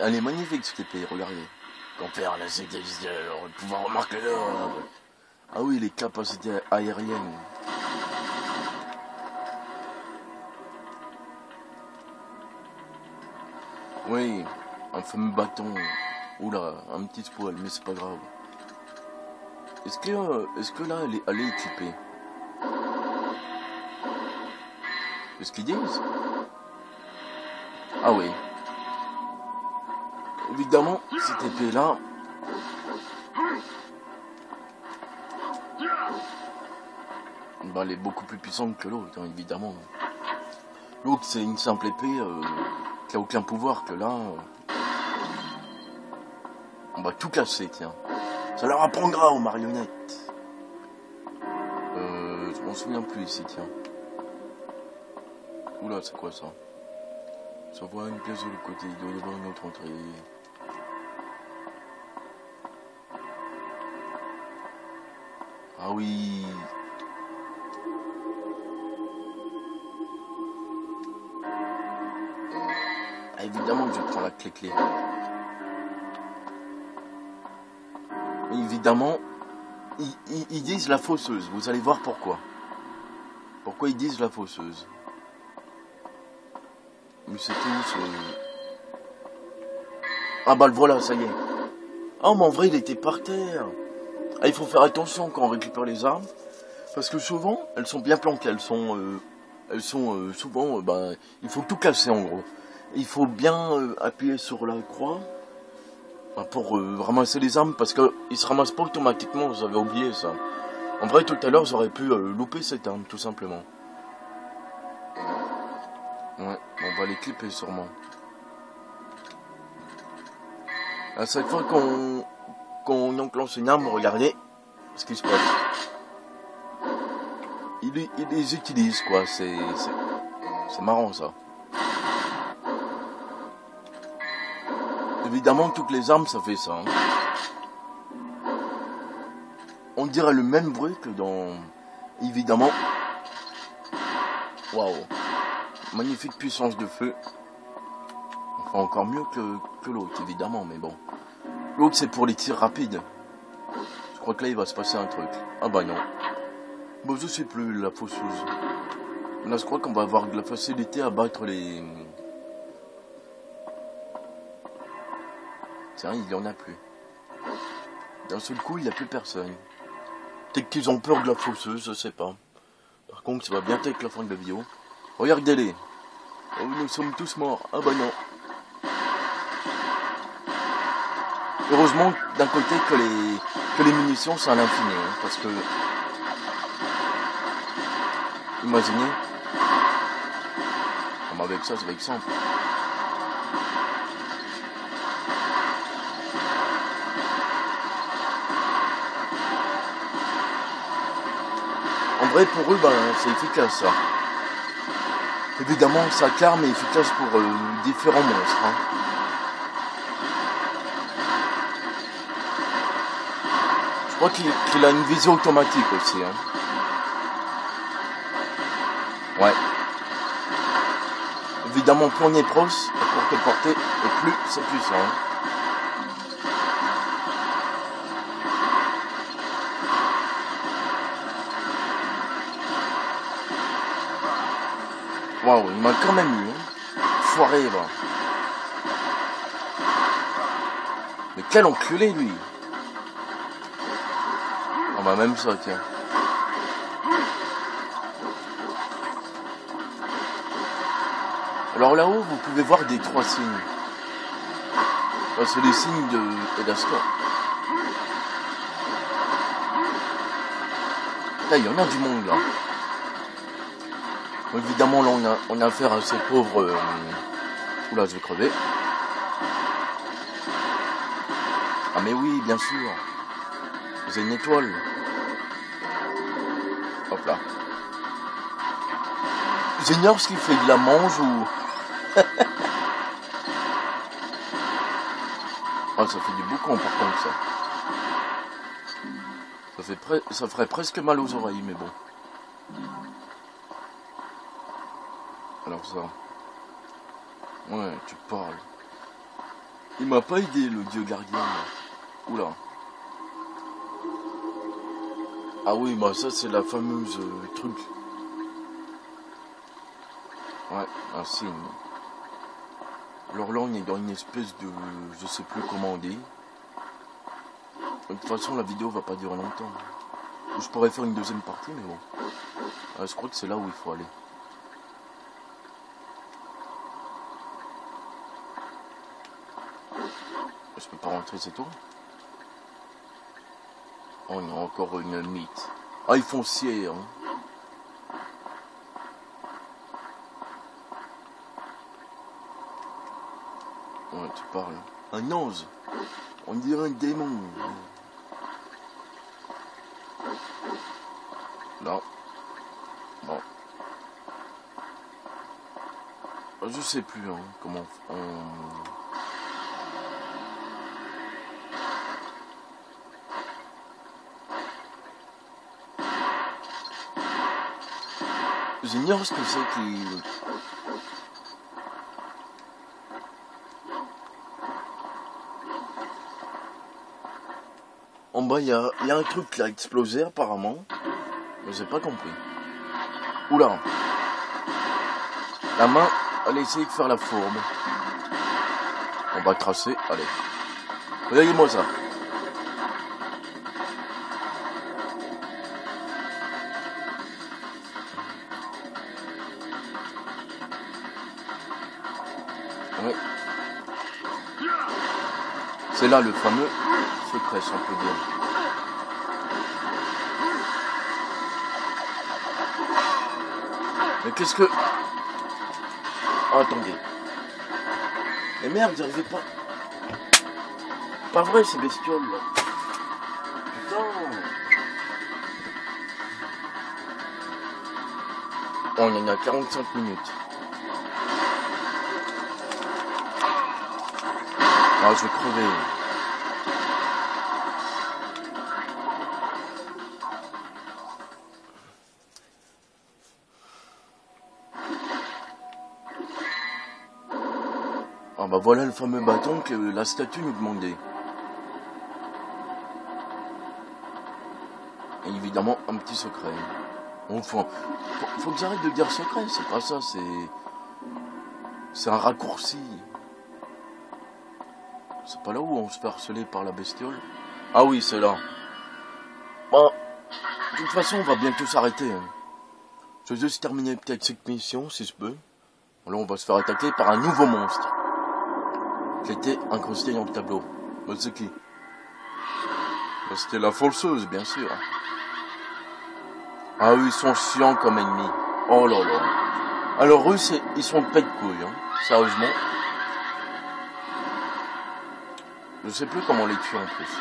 Elle est magnifique cette épée, regardez. Compère la sécurité, pouvoir remarquer là. Ah oui, les capacités aériennes. Oui, un fameux bâton. Oula, un petit spoil, mais c'est pas grave. Est-ce que là, elle est équipée? Est-ce qu'ils disent? Ah oui. Évidemment, cette épée-là... Bah, elle est beaucoup plus puissante que l'autre, hein, évidemment. L'autre, c'est une simple épée qui a aucun pouvoir, que là... on va tout casser, tiens. Ça leur apprendra aux marionnettes. Je m'en souviens plus ici, tiens. Oula, c'est quoi ça? Ça voit une pièce de l'autre côté, il doit y avoir une autre entrée. Ah oui. Ah, évidemment que je prends la clé. Et évidemment, ils disent la fausseuse. Vous allez voir pourquoi. Pourquoi ils disent la fausseuse. Mais c'est tout, Ah bah le voilà, ça y est. Ah mais en vrai il était par terre. Ah, il faut faire attention quand on récupère les armes. Parce que souvent, elles sont bien planquées. Elles sont souvent... il faut tout casser en gros. Il faut bien appuyer sur la croix. pour ramasser les armes, parce qu'ils se ramassent pas automatiquement, j'avais oublié ça. En vrai, tout à l'heure, j'aurais pu louper cette arme, tout simplement. Ouais, on va les clipper sûrement. À chaque fois qu'on enclenche une arme, regardez ce qui se passe. Il les utilise, quoi, c'est marrant ça. Évidemment, toutes les armes, ça fait ça. Hein. On dirait le même bruit que dans... Évidemment. Waouh. Magnifique puissance de feu. Enfin, encore mieux que l'autre, évidemment, mais bon. L'autre, c'est pour les tirs rapides. Je crois que là, il va se passer un truc. Ah bah non. Bon, je sais plus, la fosseuse. Là, je crois qu'on va avoir de la facilité à battre les... Tiens, il n'y en a plus. D'un seul coup, il n'y a plus personne. Peut-être qu'ils ont peur de la fosseuse, je sais pas. Par contre, ça va bientôt être la fin de la vidéo. Regardez-les. Oh, nous sommes tous morts. Ah bah non. Heureusement, d'un côté, que les munitions, c'est à l'infini. Hein, parce que... Imaginez. Comme avec ça, ça va être simple. En vrai, pour eux, ben, c'est efficace, ça. Évidemment, chaque arme est efficace pour différents monstres. Hein. Je crois qu'il a une vision automatique aussi. Hein. Ouais. Évidemment, plus on est proche, à courte portée, et plus c'est puissant. Hein. Waouh, il m'a quand même eu, hein. Foiré, va. Mais quel enculé, lui. On va même ça, tiens. Alors là-haut, vous pouvez voir des 3 signes. C'est les signes de Edastor. Là, il y en a du monde, là. Évidemment, là, on a affaire à ces pauvres... Oula, je vais crever. Ah, mais oui, bien sûr. Vous avez une étoile. Hop là. J'ignore ce qu'il fait, il la mange ou... Ah, ça fait du boucan, par contre, ça. Ça ferait presque mal aux oreilles, mais bon. Alors ça... Ouais, tu parles. Il m'a pas aidé, le dieu gardien. Là. Oula. Ah oui, bah ça c'est la fameuse truc. Ouais, un signe. Alors là, on est dans une espèce de... Je sais plus comment on dit. De toute façon, la vidéo va pas durer longtemps. Je pourrais faire une deuxième partie, mais bon. Je crois que c'est là où il faut aller. Je peux pas rentrer, c'est tout. Oh non, encore une mythe. Ah, ils font scier, hein. Ouais, tu parles. Un ange. On dirait un démon. Non. Bon. Je sais plus, hein, comment on... J'ignore ce que c'est qui... En bas, il y a un truc qui a explosé apparemment. Mais j'ai pas compris. Oula. La main, elle essaye de faire la fourbe. On va tracer. Allez. Regardez-moi ça. Ouais. C'est là le fameux secret, si on peut dire. Mais qu'est-ce que... Oh, attendez. Mais merde, j'arrivais pas... Pas vrai, ces bestioles, là. Putain. Oh, il y en a 45 minutes. Ah, je vais crever. Ah bah voilà le fameux bâton que la statue nous demandait. Et évidemment, un petit secret. Enfin, faut que j'arrête de dire secret, c'est pas ça, c'est un raccourci. C'est pas là où on se fait harceler par la bestiole? Ah oui, c'est là. Bon, de toute façon, on va bientôt s'arrêter. Hein. Je vais juste terminer peut-être cette mission, si je peux. Là, on va se faire attaquer par un nouveau monstre. Qui était incrusté dans le tableau. Mais c'est qui? C'était la forceuse, bien sûr. Ah oui, ils sont chiants comme ennemis. Oh là là. Alors eux, ils sont de pète couilles, hein. Sérieusement. Je sais plus comment les tuer en plus.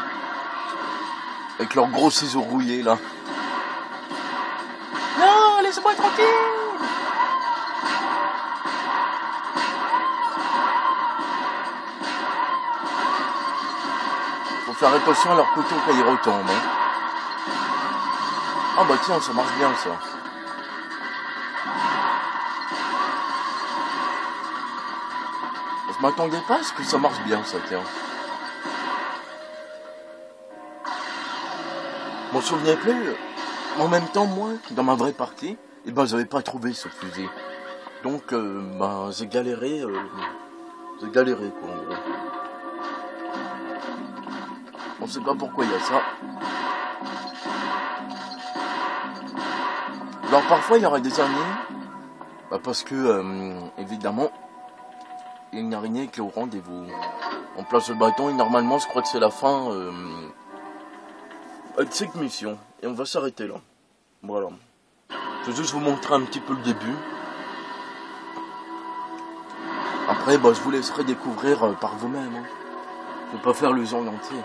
Avec leurs gros ciseaux rouillés là. Non, laissez-moi tranquille. Faut faire attention à leur couteau quand ils retombent. Hein. Ah bah tiens, ça marche bien ça. Je m'attendais pas à ce que ça marche bien ça, tiens. Je m'en souvenais plus. En même temps, moi, dans ma vraie partie, eh ben, j'avais pas trouvé ce fusil. Donc, ben, j'ai galéré quoi, en gros. On sait pas pourquoi il y a ça. Alors, parfois, il y aurait des araignées. Bah, parce que, évidemment, il y a une araignée qui est au rendez-vous. On place le bâton et normalement, je crois que c'est la fin de cette mission. Et on va s'arrêter là. Voilà. Je vais juste vous montrer un petit peu le début. Après, bah, je vous laisserai découvrir par vous-même. Hein. Je vais pas faire le genre entier.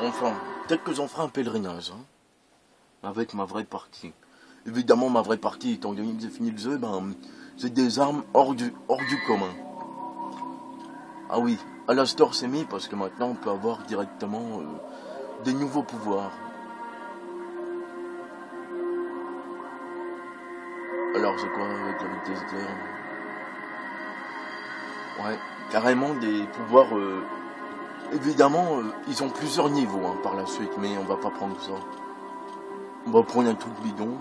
Enfin, peut-être que j'en ferai un pèlerinage. Hein, avec ma vraie partie. Évidemment, ma vraie partie, étant donné que j'ai fini le jeu, ben, j'ai des armes hors du commun. Ah oui, Alastor s'est mis parce que maintenant on peut avoir directement des nouveaux pouvoirs. Alors c'est quoi avec la vitesse d'éclair? Ouais, carrément des pouvoirs... évidemment, ils ont plusieurs niveaux hein, par la suite, mais on va pas prendre ça. On va prendre un truc bidon.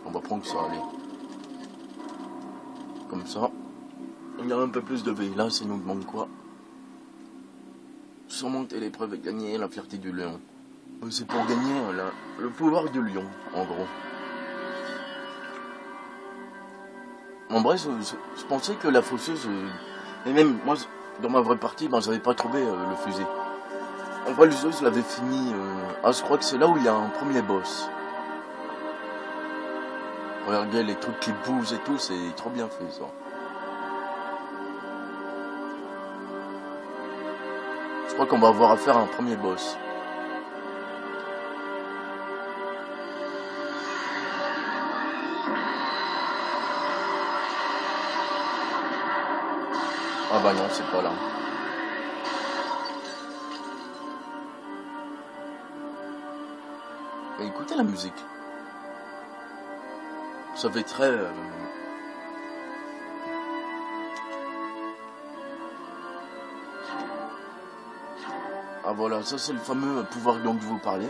On va prendre ça, allez. Comme ça. Il y a un peu plus de vie. Là, ça nous demande quoi? Surmonter l'épreuve et gagner la fierté du lion. C'est pour gagner le pouvoir du lion, en gros. En vrai, je pensais que la fosseuse... et même, moi, dans ma vraie partie, ben, j'avais pas trouvé le fusil. En vrai, le jeu, je l'avais fini... Ah, je crois que c'est là où il y a un premier boss. Regardez les trucs qui bougent et tout, c'est trop bien fait, ça. Je crois qu'on va avoir à faire un premier boss. Ah bah non, c'est pas là. Mais écoutez la musique. Ça fait très... Ah voilà, ça c'est le fameux pouvoir dont je vous parlais,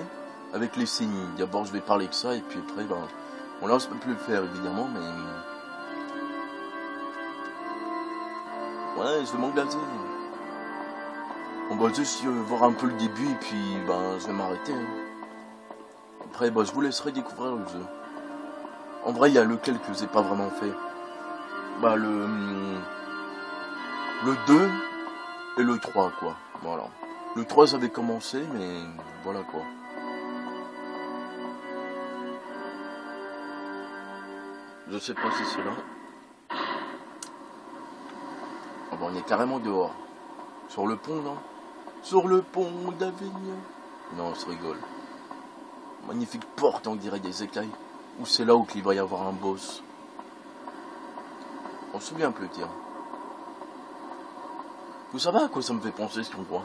avec les signes. D'abord je vais parler que ça, et puis après, ben... Bon là, je peux plus le faire, évidemment, mais... Ouais, je vais m'engager. On va juste voir un peu le début, et puis, ben, je vais m'arrêter. Hein. Après, ben, je vous laisserai découvrir le jeu. En vrai, il y a lequel que j'ai pas vraiment fait. Bah, le 2, et le 3 quoi. Voilà. Le 3 avait commencé, mais voilà quoi. Je sais pas si c'est là. Ah bon, on est carrément dehors. Sur le pont, non? Sur le pont d'Avignon. Non, on se rigole. Magnifique porte, on dirait des écailles. Ou c'est là où il va y avoir un boss? On se souvient plus, tiens. Vous savez à quoi ça me fait penser cet endroit?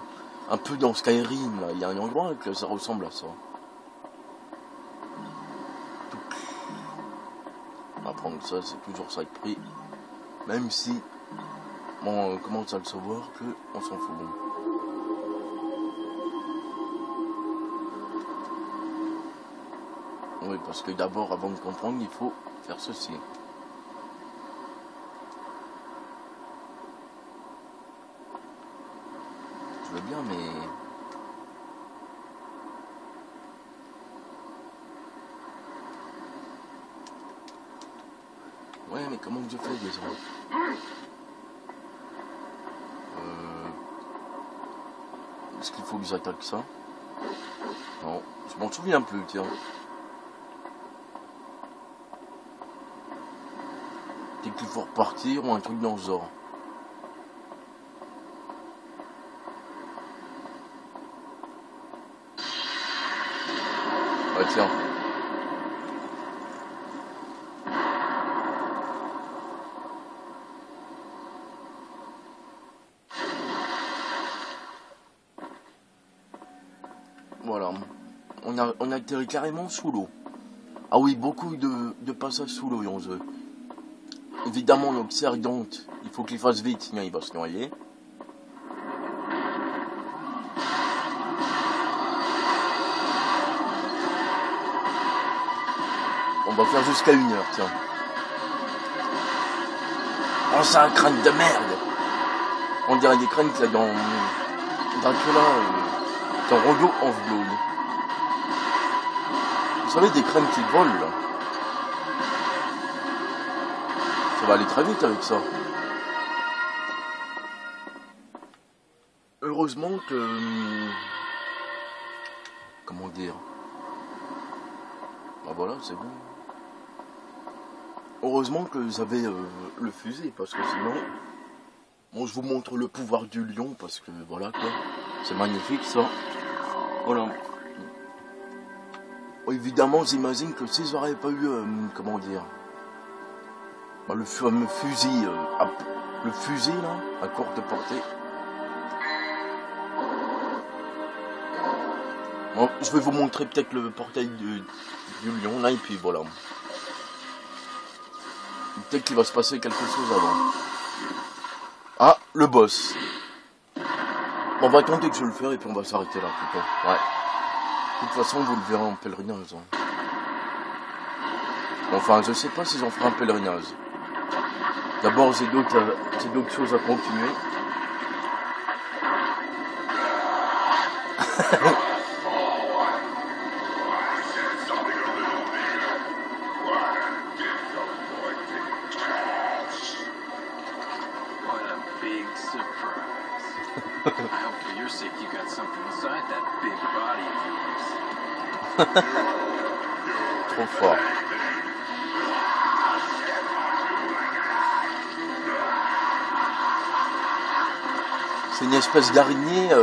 Un peu dans Skyrim, là. Il y a un endroit que ça ressemble à ça. On va prendre ça, c'est toujours ça de prix. Même si, bon, on commence à le savoir que on s'en fout. Bon. Oui, parce que d'abord, avant de comprendre, il faut faire ceci. Je veux bien, mais... Ouais, mais comment je fais déjà? Est-ce qu'il faut que j'attaque ça? Non, je m'en souviens plus, tiens. Peut-être qu'il faut repartir ou un truc dans ce genre. Ah tiens. Voilà. On a atterri carrément sous l'eau. Ah oui, beaucoup de passages sous l'eau, on veut. Évidemment, notre sergente, il faut qu'il fasse vite, sinon il va se noyer. On va faire jusqu'à 1 heure, tiens. Oh, c'est un crâne de merde! On dirait des crânes qu'il y a dans Dracula, dans Rondo of Blood. Vous savez, des crânes qui volent, là. Ça va aller très vite avec ça. Heureusement que... Comment dire? Bah voilà, c'est bon. Heureusement que j'avais le fusil, parce que sinon... Bon, je vous montre le pouvoir du lion, parce que voilà quoi. C'est magnifique ça. Voilà. Évidemment, j'imagine que si j'aurais pas eu... comment dire? Bah, le fameux fusil... le fusil là, à courte portée. Bon, je vais vous montrer peut-être le portail du lion là, et puis voilà. Peut-être qu'il va se passer quelque chose avant. Ah, le boss. Bon, on va attendre que je le fasse et puis on va s'arrêter là plutôt. Ouais. De toute façon, vous le verrez en pèlerinage. Hein. Enfin, je sais pas si j'en ferai un pèlerinage. D'abord, j'ai d'autres choses à continuer. I hope for your sake you got something inside that big body of yours. Trop fort. C'est une espèce d'araignée.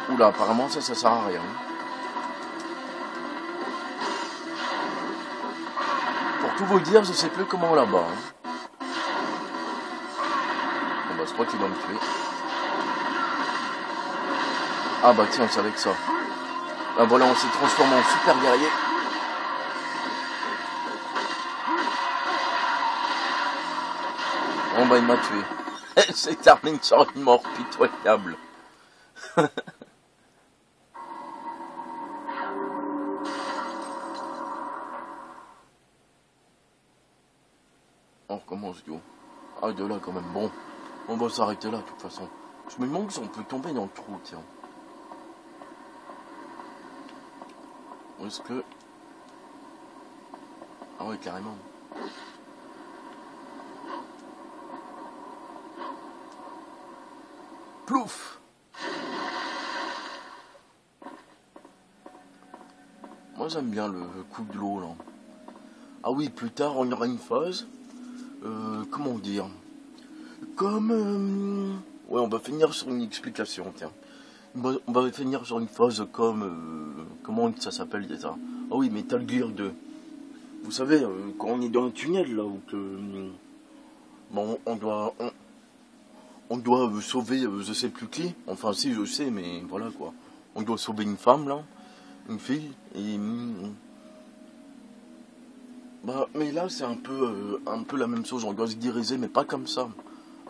Oula, apparemment ça sert à rien. Pour tout vous dire, je sais plus comment là-bas. Hein. Bon bah je crois qu'il va me tuer. Ah bah tiens, c'est avec ça. Ah voilà, on s'est transformé en super guerrier. Bon bah il m'a tué. Elle s'est terminée sur une mort pitoyable. On recommence du haut. Ah de là quand même, bon. On va s'arrêter là de toute façon. Je me demande si on peut tomber dans le trou, tiens. Est-ce que... Ah ouais, carrément. plouf. Moi j'aime bien le coup de l'eau là. Ah oui, plus tard on aura une phase. Comment dire? Comme... ouais, on va finir sur une explication, tiens. On va finir sur une phase comme... comment ça s'appelle déjà? Ah oui, Metal Gear 2. Vous savez, quand on est dans un tunnel là, où que... bon, on doit sauver, je sais plus qui. Enfin si, je sais, mais voilà quoi. On doit sauver une femme là. Une fille. Et... bah, mais là c'est un peu la même chose. On doit se diriger, mais pas comme ça.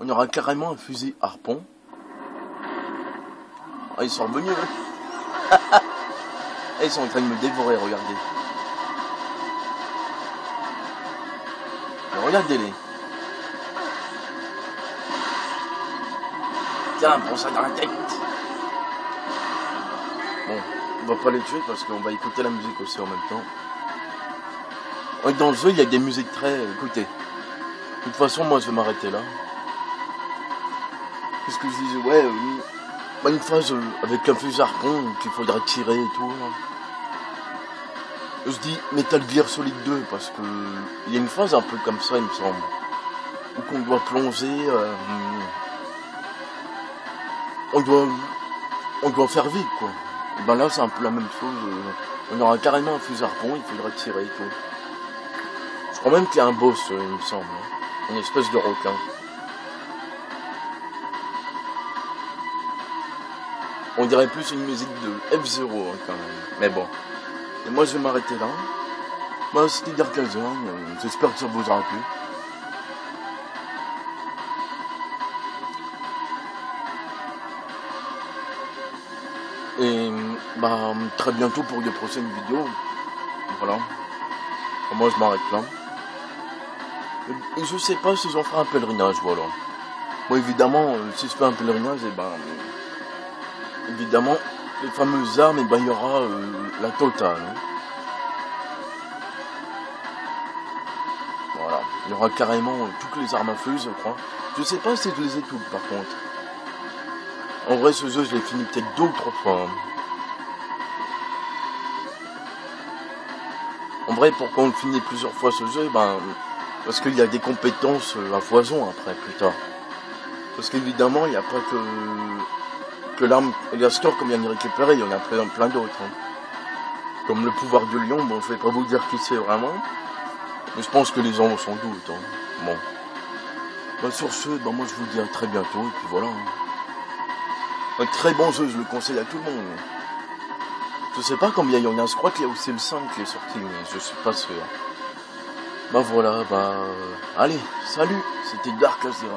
On aura carrément un fusil harpon. Ah, ils sont revenus, hein. Ils sont en train de me dévorer, regardez. Alors, regardez-les. Tiens, prends ça dans la tête. Bon, on va pas les tuer parce qu'on va écouter la musique aussi en même temps. Ouais, dans le jeu, il y a des musiques très... écoutez. De toute façon, moi, je vais m'arrêter là. Qu'est-ce que je disais? Ouais, une phase avec un fusil harpon qu'il faudra tirer et tout. Là. Je dis Metal Gear Solid 2 parce que il y a une phase un peu comme ça, il me semble. Où qu'on doit plonger. On doit faire vite, quoi. Et ben là, c'est un peu la même chose. On aura carrément un fusil harpon, il faudra tirer et tout. Je crois même qu'il y a un boss, il me semble. Une espèce de requin. On dirait plus une musique de F-Zero hein, quand même. Mais bon. Et moi je vais m'arrêter là. Bah c'était Darkazon. J'espère que ça vous aura plu. Et bah très bientôt pour des prochaines vidéos. Voilà. Moi je m'arrête là. Et je sais pas si j'en ferai un pèlerinage, voilà. Moi évidemment, si je fais un pèlerinage, et ben... évidemment, les fameuses armes, et ben il y aura la totale. Hein. Voilà, il y aura carrément toutes les armes à feu, je crois. Je sais pas si je les ai toutes par contre. En vrai, ce jeu, je l'ai fini peut-être 2 ou 3 fois. Hein. En vrai, pourquoi on le finit plusieurs fois ce jeu? Ben, parce qu'il y a des compétences à foison après, plus tard. Parce qu'évidemment, il n'y a pas que l'arme et la score qu'on vient de récupérer, il y en a plein d'autres. Hein. Comme le pouvoir du lion, bon, je vais pas vous dire qui c'est vraiment, mais je pense que les gens s'en doutent. Hein. Bon. Bah, sur ce, bah, moi je vous dis à très bientôt, et puis voilà. Hein. Un très bon jeu, je le conseille à tout le monde. Je sais pas combien il y en a, je crois qu'il y a aussi le 5 qui est sorti, mais je suis pas sûr. Bah voilà, bah... allez, salut, c'était Darkazon.